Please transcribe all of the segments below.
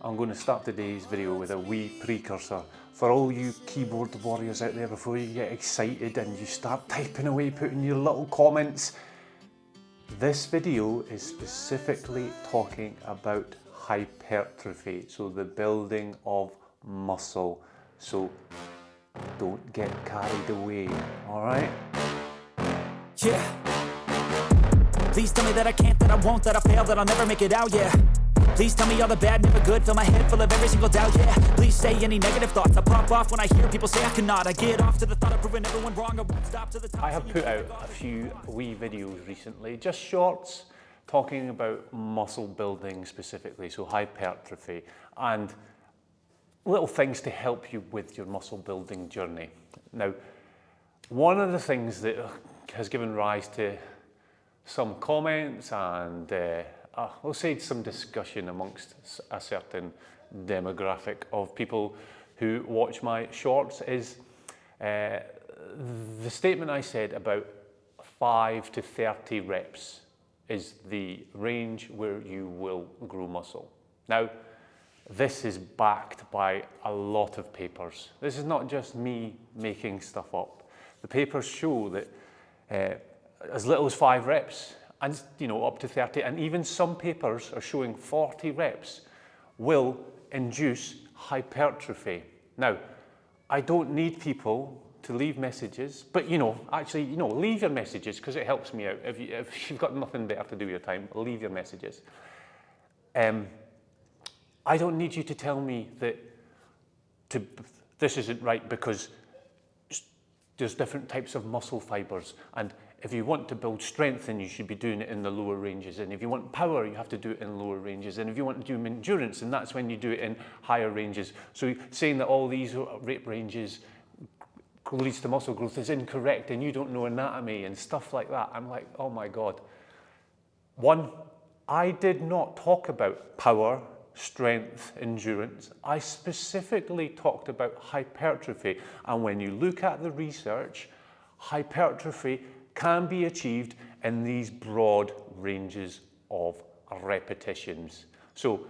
I'm going to start today's video with a wee precursor. For all you keyboard warriors out there, before you get excited and you start typing away, putting your little comments, this video is specifically talking about hypertrophy, so the building of muscle. So don't get carried away, alright? Yeah. Please tell me that I can't, that I won't, that I fail, that I'll never make it out, yeah. Please tell me all the bad, never good, fill my head full of every single doubt, yeah. Please say any negative thoughts, I pop off when I hear people say I cannot. I get off to the thought of proving everyone wrong, I won't stop to the top. I have put out a few wee videos recently, just shorts, talking about muscle building specifically, so hypertrophy, and little things to help you with your muscle building journey. Now, one of the things that has given rise to some comments and we'll say some discussion amongst a certain demographic of people who watch my shorts is the statement I said about 5 to 30 reps is the range where you will grow muscle. Now, this is backed by a lot of papers. This is not just me making stuff up. The papers show that as little as 5 reps and up to 30, and even some papers are showing 40 reps will induce hypertrophy. Now, I don't need people to leave messages, but leave your messages because it helps me out. If you've got nothing better to do with your time, leave your messages. I don't need you to tell me that this isn't right because there's different types of muscle fibers, and if you want to build strength, then you should be doing it in the lower ranges, and if you want power, you have to do it in lower ranges, and if you want to do endurance, then that's when you do it in higher ranges. So saying that all these rep ranges leads to muscle growth is incorrect, and you don't know anatomy and stuff like that. I'm like, oh my God. One, I did not talk about power, strength, endurance. I specifically talked about hypertrophy, and when you look at the research, hypertrophy can be achieved in these broad ranges of repetitions. So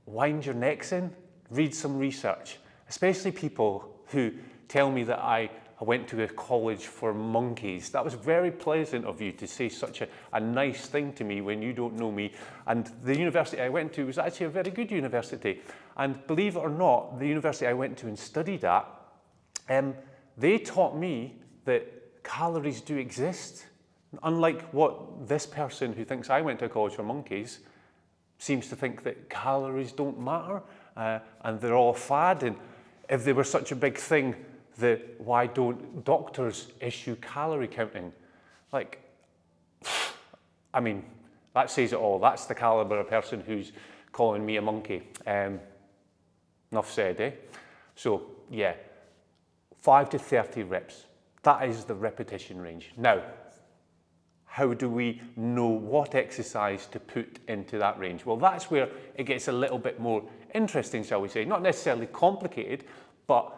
wind your necks in, read some research, especially people who tell me that I went to a college for monkeys. That was very pleasant of you to say such a nice thing to me when you don't know me. And the university I went to was actually a very good university. And believe it or not, the university I went to and studied at, they taught me that calories do exist. Unlike what this person who thinks I went to a college for monkeys seems to think that calories don't matter and they're all a fad. And if they were such a big thing, why don't doctors issue calorie counting? Like, I mean, that says it all. That's the caliber of person who's calling me a monkey. Enough said, eh? So, yeah, 5 to 30 reps. That is the repetition range. Now, how do we know what exercise to put into that range? Well, that's where it gets a little bit more interesting, shall we say. Not necessarily complicated, but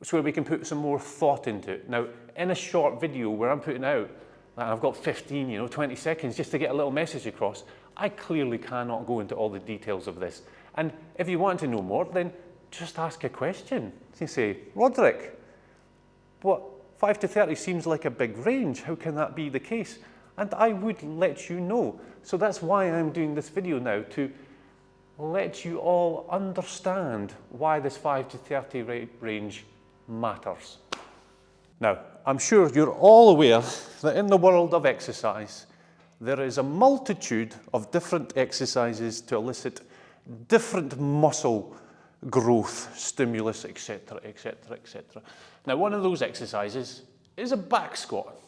it's where we can put some more thought into it. Now, in a short video where I'm putting out, and I've got 15, 20 seconds just to get a little message across, I clearly cannot go into all the details of this. And if you want to know more, then just ask a question. You say, Roderick, what 5 to 30 seems like a big range. How can that be the case? And I would let you know. So that's why I'm doing this video now, to let you all understand why this 5 to 30 range matters. Now, I'm sure you're all aware that in the world of exercise, there is a multitude of different exercises to elicit different muscle growth, stimulus, etc., etc., etc. Now, one of those exercises is a back squat,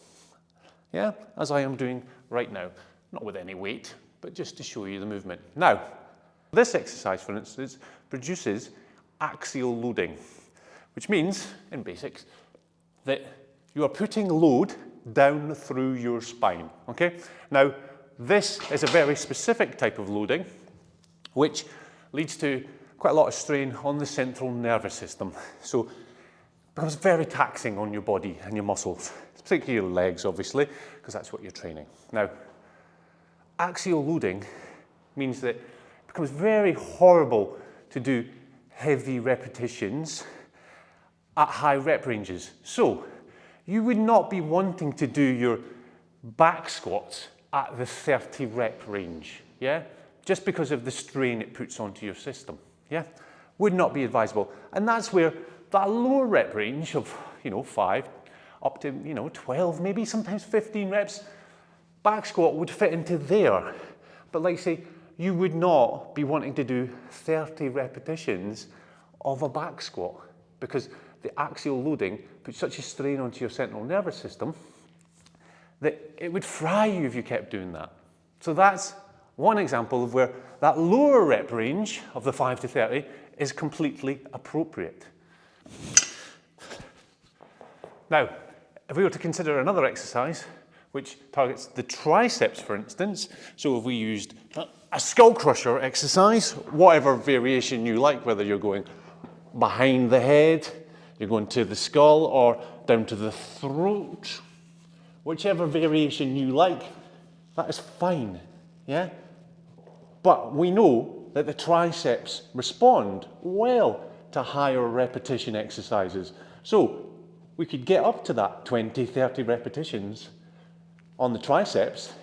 yeah, as I am doing right now. Not with any weight, but just to show you the movement. Now, this exercise, for instance, produces axial loading, which means, in basics, that you are putting load down through your spine, okay? Now, this is a very specific type of loading, which leads to quite a lot of strain on the central nervous system. So it becomes very taxing on your body and your muscles, particularly your legs, obviously, because that's what you're training. Now, axial loading means that it becomes very horrible to do heavy repetitions at high rep ranges. So you would not be wanting to do your back squats at the 30 rep range, yeah? Just because of the strain it puts onto your system, yeah? Would not be advisable. And that's where that lower rep range of, 5 up to, 12, maybe sometimes 15 reps, back squat would fit into there. But like say, you would not be wanting to do 30 repetitions of a back squat because the axial loading puts such a strain onto your central nervous system that it would fry you if you kept doing that. So that's one example of where that lower rep range of the 5 to 30 is completely appropriate. Now, if we were to consider another exercise which targets the triceps, for instance, so if we used a skull crusher exercise, whatever variation you like, whether you're going behind the head, you're going to the skull, or down to the throat, whichever variation you like, that is fine, yeah? But we know that the triceps respond well to higher repetition exercises. So we could get up to that 20, 30 repetitions on the triceps,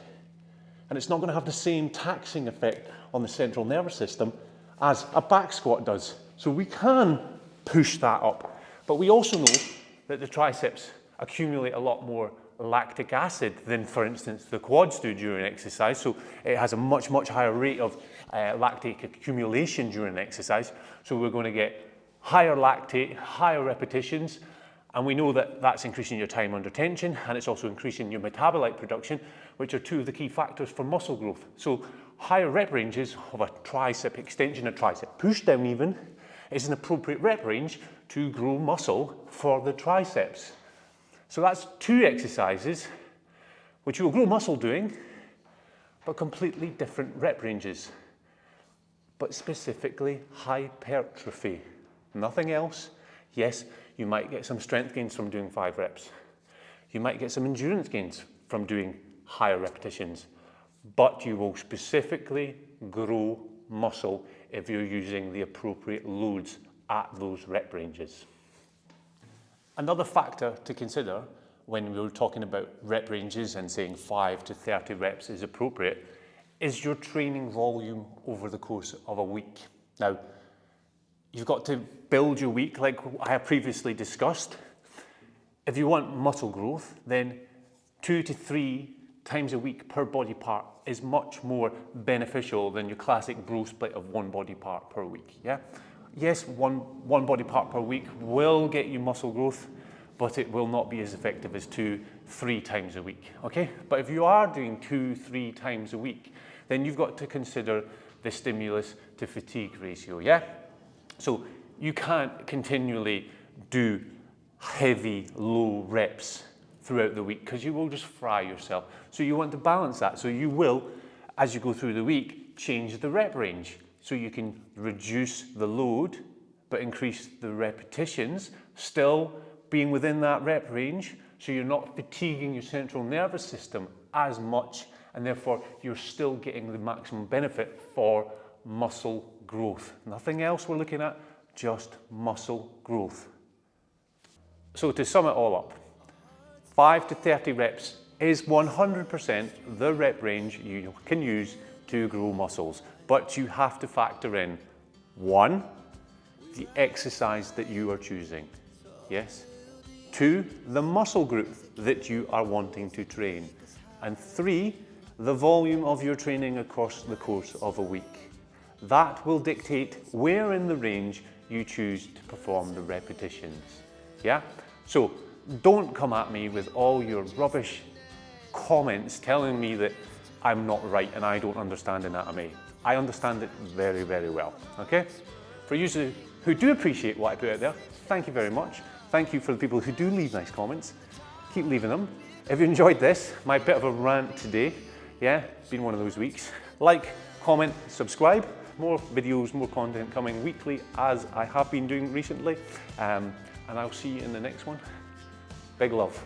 and it's not going to have the same taxing effect on the central nervous system as a back squat does. So we can push that up. But we also know that the triceps accumulate a lot more lactic acid than, for instance, the quads do during exercise. So it has a much, much higher rate of lactate accumulation during exercise. So we're going to get higher lactate, higher repetitions, and we know that that's increasing your time under tension, and it's also increasing your metabolite production, which are two of the key factors for muscle growth. So higher rep ranges of a tricep extension, a tricep push down even, is an appropriate rep range to grow muscle for the triceps. So that's two exercises which you will grow muscle doing, but completely different rep ranges, but specifically hypertrophy, nothing else. Yes, you might get some strength gains from doing 5 reps. You might get some endurance gains from doing higher repetitions, but you will specifically grow muscle if you're using the appropriate loads at those rep ranges. Another factor to consider when we're talking about rep ranges and saying 5 to 30 reps is appropriate is your training volume over the course of a week. Now, you've got to build your week like I have previously discussed. If you want muscle growth, then 2 to 3 times a week per body part is much more beneficial than your classic bro split of 1 body part per week, yeah? Yes, one body part per week will get you muscle growth, but it will not be as effective as 2, 3 times a week, okay? But if you are doing 2, 3 times a week, then you've got to consider the stimulus to fatigue ratio, yeah? So you can't continually do heavy, low reps throughout the week because you will just fry yourself. So you want to balance that. So you will, as you go through the week, change the rep range. So you can reduce the load, but increase the repetitions, still being within that rep range. So you're not fatiguing your central nervous system as much, and therefore you're still getting the maximum benefit for muscle growth. Nothing else we're looking at, just muscle growth. So to sum it all up, 5 to 30 reps is 100% the rep range you can use to grow muscles. But you have to factor in 1, the exercise that you are choosing. Yes. 2, the muscle group that you are wanting to train. And 3, the volume of your training across the course of a week. That will dictate where in the range you choose to perform the repetitions. Yeah? So don't come at me with all your rubbish comments telling me that I'm not right and I don't understand anatomy. I understand it very, very well, okay? For you who do appreciate what I put out there, thank you very much. Thank you for the people who do leave nice comments. Keep leaving them. If you enjoyed this, my bit of a rant today, yeah, been one of those weeks. Like, comment, subscribe. More videos, more content coming weekly as I have been doing recently. And I'll see you in the next one. Big love.